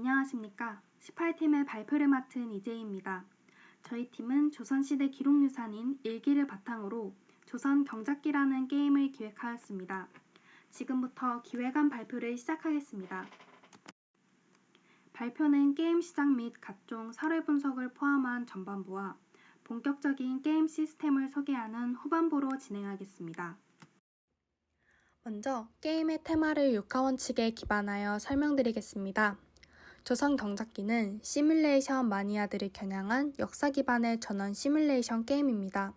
안녕하십니까. 18팀의 발표를 맡은 이재희입니다. 저희 팀은 조선시대 기록유산인 일기를 바탕으로 조선 경작기라는 게임을 기획하였습니다. 지금부터 기획안 발표를 시작하겠습니다. 발표는 게임 시작 및 각종 사례 분석을 포함한 전반부와 본격적인 게임 시스템을 소개하는 후반부로 진행하겠습니다. 먼저 게임의 테마를 육하 원칙에 기반하여 설명드리겠습니다. 조선 경작기는 시뮬레이션 마니아들을 겨냥한 역사 기반의 전원 시뮬레이션 게임입니다.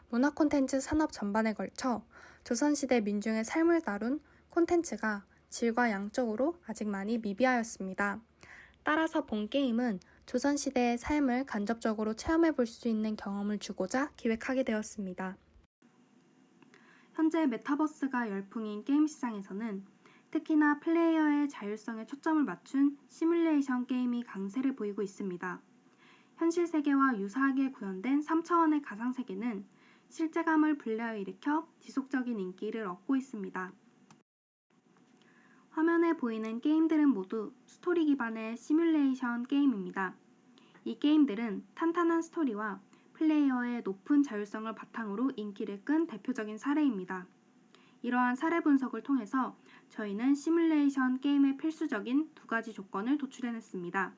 문화 콘텐츠 산업 전반에 걸쳐 조선시대 민중의 삶을 다룬 콘텐츠가 질과 양적으로 아직 많이 미비하였습니다. 따라서 본 게임은 조선시대의 삶을 간접적으로 체험해 볼 수 있는 경험을 주고자 기획하게 되었습니다. 현재 메타버스가 열풍인 게임 시장에서는 특히나 플레이어의 자율성에 초점을 맞춘 시뮬레이션 게임이 강세를 보이고 있습니다. 현실 세계와 유사하게 구현된 3차원의 가상세계는 실제감을 불러일으켜 지속적인 인기를 얻고 있습니다. 화면에 보이는 게임들은 모두 스토리 기반의 시뮬레이션 게임입니다. 이 게임들은 탄탄한 스토리와 플레이어의 높은 자율성을 바탕으로 인기를 끈 대표적인 사례입니다. 이러한 사례 분석을 통해서 저희는 시뮬레이션 게임의 필수적인 두 가지 조건을 도출해냈습니다.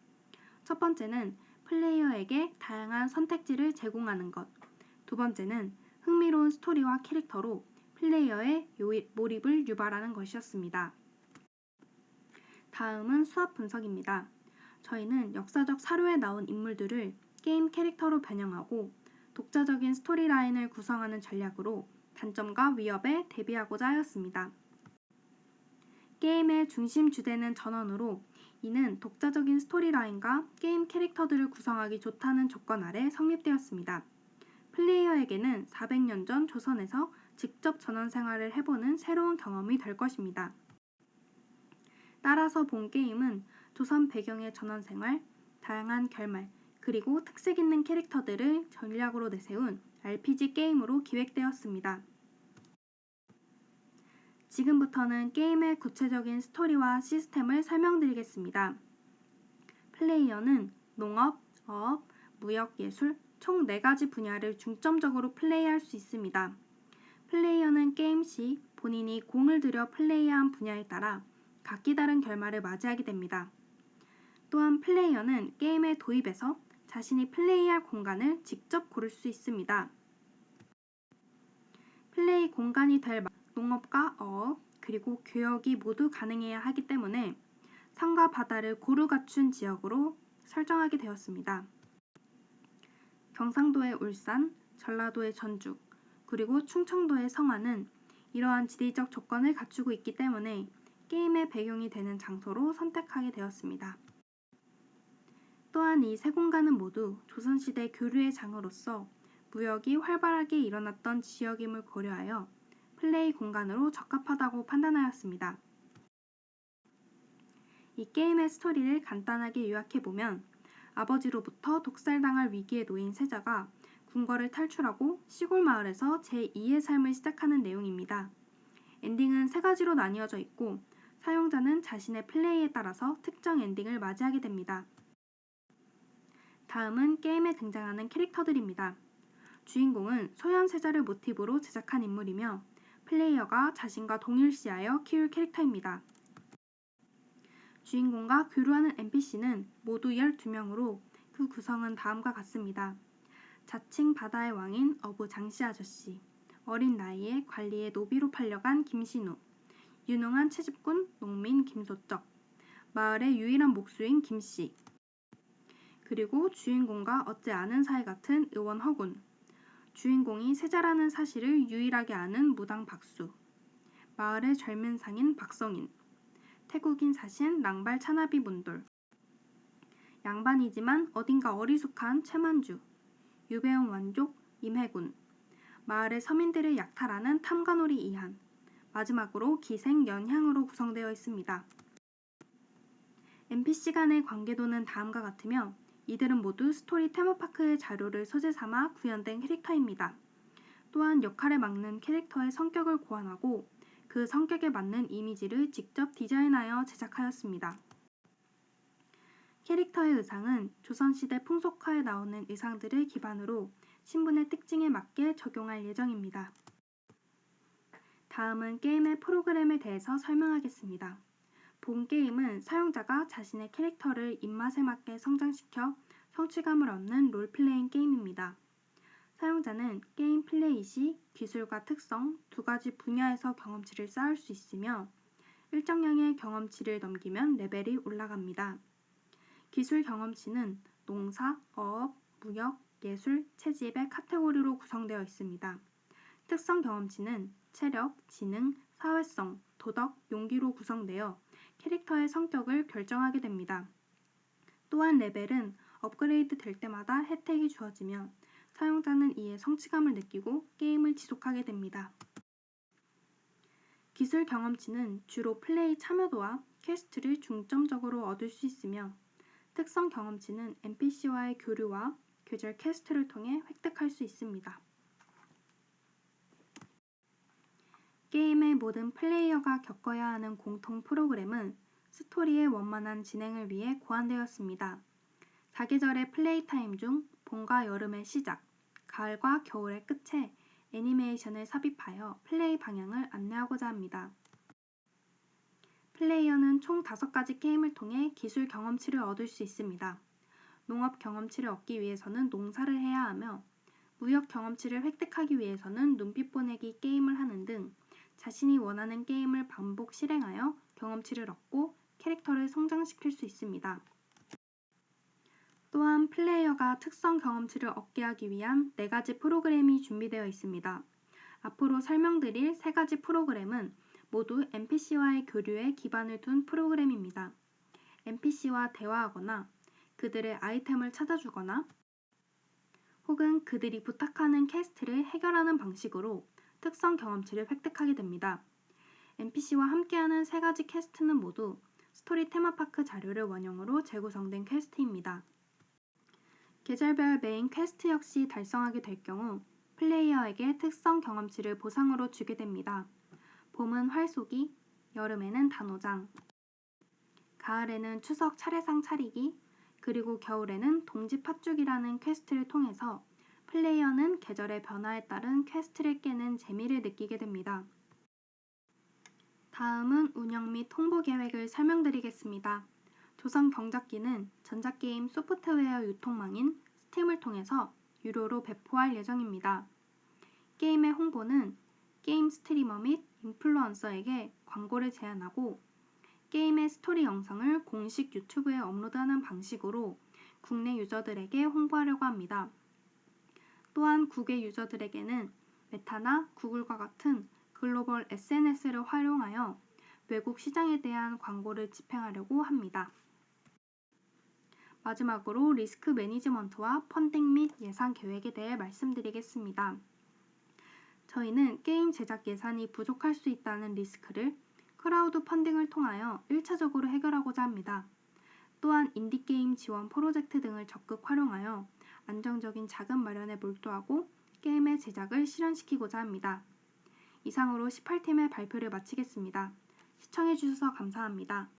첫 번째는 플레이어에게 다양한 선택지를 제공하는 것. 두 번째는 흥미로운 스토리와 캐릭터로 플레이어의 몰입을 유발하는 것이었습니다. 다음은 수합 분석입니다. 저희는 역사적 사료에 나온 인물들을 게임 캐릭터로 변형하고 독자적인 스토리라인을 구성하는 전략으로 단점과 위협에 대비하고자 하였습니다. 게임의 중심 주제는 전원으로 이는 독자적인 스토리라인과 게임 캐릭터들을 구성하기 좋다는 조건 아래 성립되었습니다. 플레이어에게는 400년 전 조선에서 직접 전원 생활을 해보는 새로운 경험이 될 것입니다. 따라서 본 게임은 조선 배경의 전원 생활, 다양한 결말, 그리고 특색 있는 캐릭터들을 전략으로 내세운 RPG 게임으로 기획되었습니다. 지금부터는 게임의 구체적인 스토리와 시스템을 설명드리겠습니다. 플레이어는 농업, 어업, 무역, 예술 총 4가지 분야를 중점적으로 플레이할 수 있습니다. 플레이어는 게임 시 본인이 공을 들여 플레이한 분야에 따라 각기 다른 결말을 맞이하게 됩니다. 또한 플레이어는 게임에 도입해서 자신이 플레이할 공간을 직접 고를 수 있습니다. 플레이 공간이 될 농업과 어업, 그리고 교역이 모두 가능해야 하기 때문에 산과 바다를 고루 갖춘 지역으로 설정하게 되었습니다. 경상도의 울산, 전라도의 전주, 그리고 충청도의 성안은 이러한 지리적 조건을 갖추고 있기 때문에 게임의 배경이 되는 장소로 선택하게 되었습니다. 또한 이 세 공간은 모두 조선시대 교류의 장으로서 무역이 활발하게 일어났던 지역임을 고려하여 플레이 공간으로 적합하다고 판단하였습니다. 이 게임의 스토리를 간단하게 요약해보면 아버지로부터 독살당할 위기에 놓인 세자가 궁궐을 탈출하고 시골 마을에서 제2의 삶을 시작하는 내용입니다. 엔딩은 3가지로 나뉘어져 있고 사용자는 자신의 플레이에 따라서 특정 엔딩을 맞이하게 됩니다. 다음은 게임에 등장하는 캐릭터들입니다. 주인공은 소현세자를 모티브로 제작한 인물이며 플레이어가 자신과 동일시하여 키울 캐릭터입니다. 주인공과 교류하는 NPC는 모두 12명으로 그 구성은 다음과 같습니다. 자칭 바다의 왕인 어부 장씨 아저씨, 어린 나이에 관리의 노비로 팔려간 김신우, 유능한 채집꾼 농민 김소쩍, 마을의 유일한 목수인 김씨, 그리고 주인공과 어찌 아는 사이 같은 의원 허군, 주인공이 세자라는 사실을 유일하게 아는 무당 박수, 마을의 젊은 상인 박성인, 태국인 사신 랑발 차나비 문돌, 양반이지만 어딘가 어리숙한 최만주, 유배운 완족 임해군, 마을의 서민들을 약탈하는 탐관오리 이한, 마지막으로 기생 연향으로 구성되어 있습니다. NPC 간의 관계도는 다음과 같으며 이들은 모두 스토리 테마파크의 자료를 소재 삼아 구현된 캐릭터입니다. 또한 역할에 맞는 캐릭터의 성격을 고안하고 그 성격에 맞는 이미지를 직접 디자인하여 제작하였습니다. 캐릭터의 의상은 조선시대 풍속화에 나오는 의상들을 기반으로 신분의 특징에 맞게 적용할 예정입니다. 다음은 게임의 프로그램에 대해서 설명하겠습니다. 본 게임은 사용자가 자신의 캐릭터를 입맛에 맞게 성장시켜 성취감을 얻는 롤플레잉 게임입니다. 사용자는 게임 플레이 시 기술과 특성 두 가지 분야에서 경험치를 쌓을 수 있으며 일정량의 경험치를 넘기면 레벨이 올라갑니다. 기술 경험치는 농사, 어업, 무역, 예술, 채집의 카테고리로 구성되어 있습니다. 특성 경험치는 체력, 지능, 사회성, 도덕, 용기로 구성되어 캐릭터의 성격을 결정하게 됩니다. 또한 레벨은 업그레이드 될 때마다 혜택이 주어지며 사용자는 이에 성취감을 느끼고 게임을 지속하게 됩니다. 기술 경험치는 주로 플레이 참여도와 퀘스트를 중점적으로 얻을 수 있으며 특성 경험치는 NPC와의 교류와 계절 퀘스트를 통해 획득할 수 있습니다. 게임의 모든 플레이어가 겪어야 하는 공통 프로그램은 스토리의 원만한 진행을 위해 고안되었습니다. 사계절의 플레이 타임 중 봄과 여름의 시작, 가을과 겨울의 끝에 애니메이션을 삽입하여 플레이 방향을 안내하고자 합니다. 플레이어는 총 5가지 게임을 통해 기술 경험치를 얻을 수 있습니다. 농업 경험치를 얻기 위해서는 농사를 해야 하며 무역 경험치를 획득하기 위해서는 눈빛 보내기 게임을 하는 등 자신이 원하는 게임을 반복 실행하여 경험치를 얻고 캐릭터를 성장시킬 수 있습니다. 또한 플레이어가 특성 경험치를 얻게 하기 위한 4가지 프로그램이 준비되어 있습니다. 앞으로 설명드릴 3가지 프로그램은 모두 NPC와의 교류에 기반을 둔 프로그램입니다. NPC와 대화하거나 그들의 아이템을 찾아주거나 혹은 그들이 부탁하는 퀘스트를 해결하는 방식으로 특성 경험치를 획득하게 됩니다. NPC와 함께하는 3가지 퀘스트는 모두 스토리 테마파크 자료를 원형으로 재구성된 퀘스트입니다. 계절별 메인 퀘스트 역시 달성하게 될 경우 플레이어에게 특성 경험치를 보상으로 주게 됩니다. 봄은 활쏘기, 여름에는 단오장, 가을에는 추석 차례상 차리기, 그리고 겨울에는 동지 팥죽이라는 퀘스트를 통해서 플레이어는 계절의 변화에 따른 퀘스트를 깨는 재미를 느끼게 됩니다. 다음은 운영 및 홍보 계획을 설명드리겠습니다. 조선경작기는 전자게임 소프트웨어 유통망인 스팀을 통해서 유료로 배포할 예정입니다. 게임의 홍보는 게임 스트리머 및 인플루언서에게 광고를 제안하고 게임의 스토리 영상을 공식 유튜브에 업로드하는 방식으로 국내 유저들에게 홍보하려고 합니다. 또한 국외 유저들에게는 메타나 구글과 같은 글로벌 SNS를 활용하여 외국 시장에 대한 광고를 집행하려고 합니다. 마지막으로 리스크 매니지먼트와 펀딩 및 예산 계획에 대해 말씀드리겠습니다. 저희는 게임 제작 예산이 부족할 수 있다는 리스크를 크라우드 펀딩을 통하여 1차적으로 해결하고자 합니다. 또한 인디게임 지원 프로젝트 등을 적극 활용하여 안정적인 자금 마련에 몰두하고 게임의 제작을 실현시키고자 합니다. 이상으로 18팀의 발표를 마치겠습니다. 시청해주셔서 감사합니다.